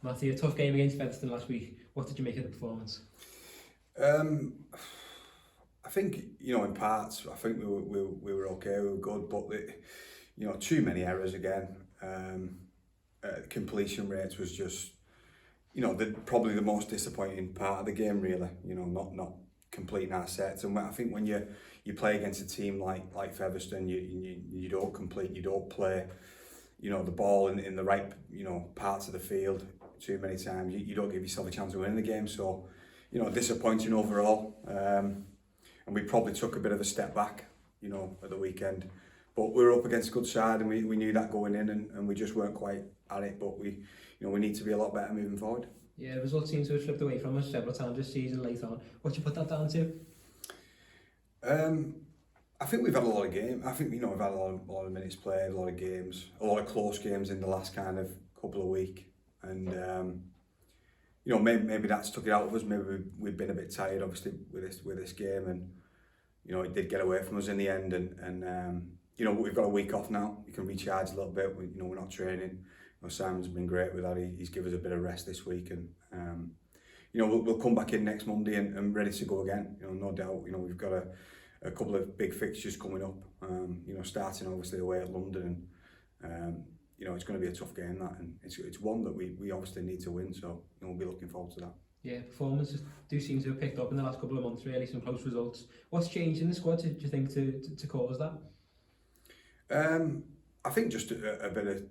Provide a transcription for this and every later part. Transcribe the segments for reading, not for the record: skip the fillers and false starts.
Matty, a tough game against Featherstone last week. What did you make of the performance? I think, in parts, I think we were okay, we were good, but too many errors again. Completion rates was just, probably the most disappointing part of the game, really. Not completing our sets. And I think when you play against a team like Featherstone, you don't complete, you don't play, the ball in the right, parts of the field too many times. You don't give yourself a chance of winning the game. So, disappointing overall. And we probably took a bit of a step back, at the weekend. But we were up against a good side, and we knew that going in, and we just weren't quite at it. But we need to be a lot better moving forward. Yeah, the results seem to have slipped away from us several times this season late on. What do you put that down to? I think we've had a lot of games. I think we've had a lot of minutes played, a lot of games, a lot of close games in the last kind of couple of weeks, and maybe that's took it out of us. Maybe we've been a bit tired, obviously, with this game, and it did get away from us in the end. And we've got a week off now. We can recharge a little bit. We're not training. Simon's been great with that. He's given us a bit of rest this week, and we'll come back in next Monday and ready to go again. No doubt. We've got a couple of big fixtures coming up. Starting obviously away at London, and it's going to be a tough game, that, and it's one that we obviously need to win. So we'll be looking forward to that. Yeah, performances do seem to have picked up in the last couple of months. Really, some close results. What's changed in the squad? Do you think to cause that? I think just a bit of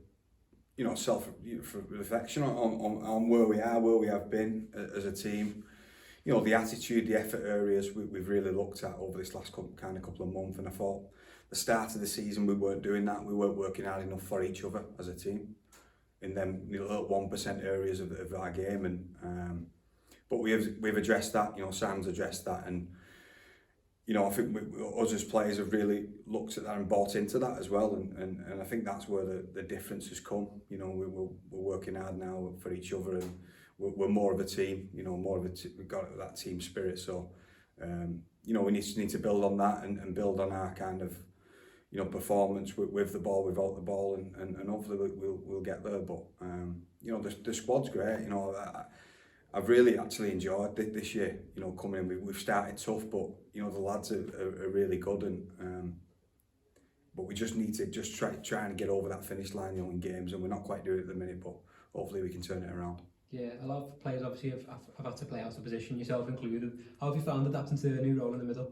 self-reflection on where we are, where we have been as a team. The attitude, the effort areas we've really looked at over this last couple of months, and I thought the start of the season we weren't doing that. We weren't working hard enough for each other as a team in them little 1% areas of our game, and but we've addressed that. Sam's addressed that, and I think us as players have really looked at that and bought into that as well, and I think that's where the difference has come. We're working hard now for each other, and we're more of a team. We've got that team spirit. So we need to build on that and build on our kind of performance with the ball, without the ball, and hopefully we'll get there. But the squad's great. I've really actually enjoyed this year. Coming in, we've started tough, but the lads are really good, and but we just need to try and get over that finish line, in games, and we're not quite doing it at the minute. But hopefully we can turn it around. Yeah, a lot of players obviously have had to play out of position, yourself included. How have you found adapting to a new role in the middle?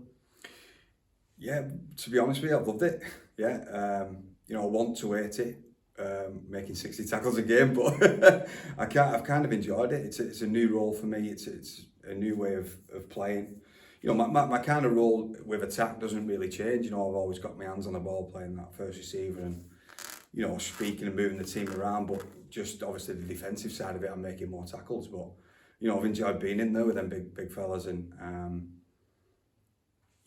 Yeah, to be honest with you, I've loved it. Yeah, I want to hate it. Making 60 tackles a game, but I've kind of enjoyed it. It's a new role for me. It's a new way of playing. My kind of role with attack doesn't really change. I've always got my hands on the ball, playing that first receiver, and speaking and moving the team around. But just obviously the defensive side of it, I'm making more tackles. But I've enjoyed being in there with them big fellas, and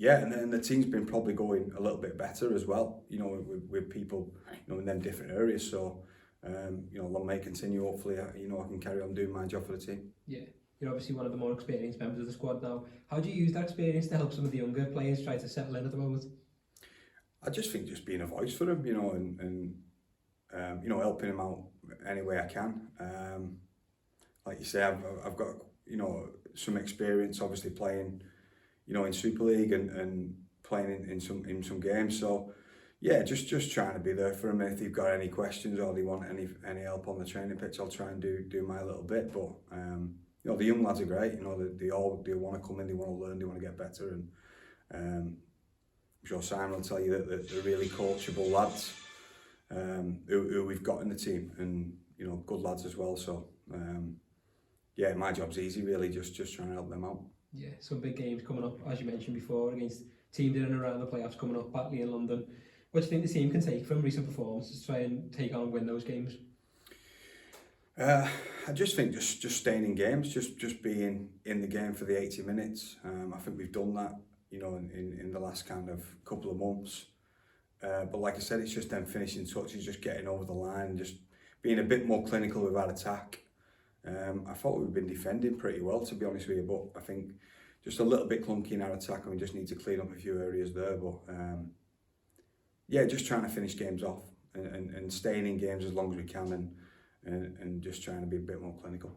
yeah, and the team's been probably going a little bit better as well, with people, in them different areas. So, long may continue. Hopefully, I can carry on doing my job for the team. Yeah, you're obviously one of the more experienced members of the squad now. How do you use that experience to help some of the younger players try to settle in at the moment? I just think just being a voice for them, and helping them out any way I can. Like you say, I've got some experience, obviously playing in Super League and playing in some games. So yeah, just trying to be there for them. If they've got any questions or they want any help on the training pitch, I'll try and do my little bit. But the young lads are great. They want to come in, they want to learn, they want to get better, and I'm sure Simon will tell you that they're really coachable lads who we've got in the team, and good lads as well. So yeah, my job's easy really, just trying to help them out. Yeah, some big games coming up, as you mentioned before, against teams in and around the playoffs coming up, Batley in London. What do you think the team can take from recent performances to try and take on and win those games? I just think just staying in games, just being in the game for the 80 minutes. I think we've done that, in the last kind of couple of months. But like I said, it's just them finishing touches, just getting over the line, just being a bit more clinical with our attack. I thought we've been defending pretty well, to be honest with you, but I think just a little bit clunky in our attack, and we just need to clean up a few areas there. But yeah, just trying to finish games off and staying in games as long as we can, and just trying to be a bit more clinical.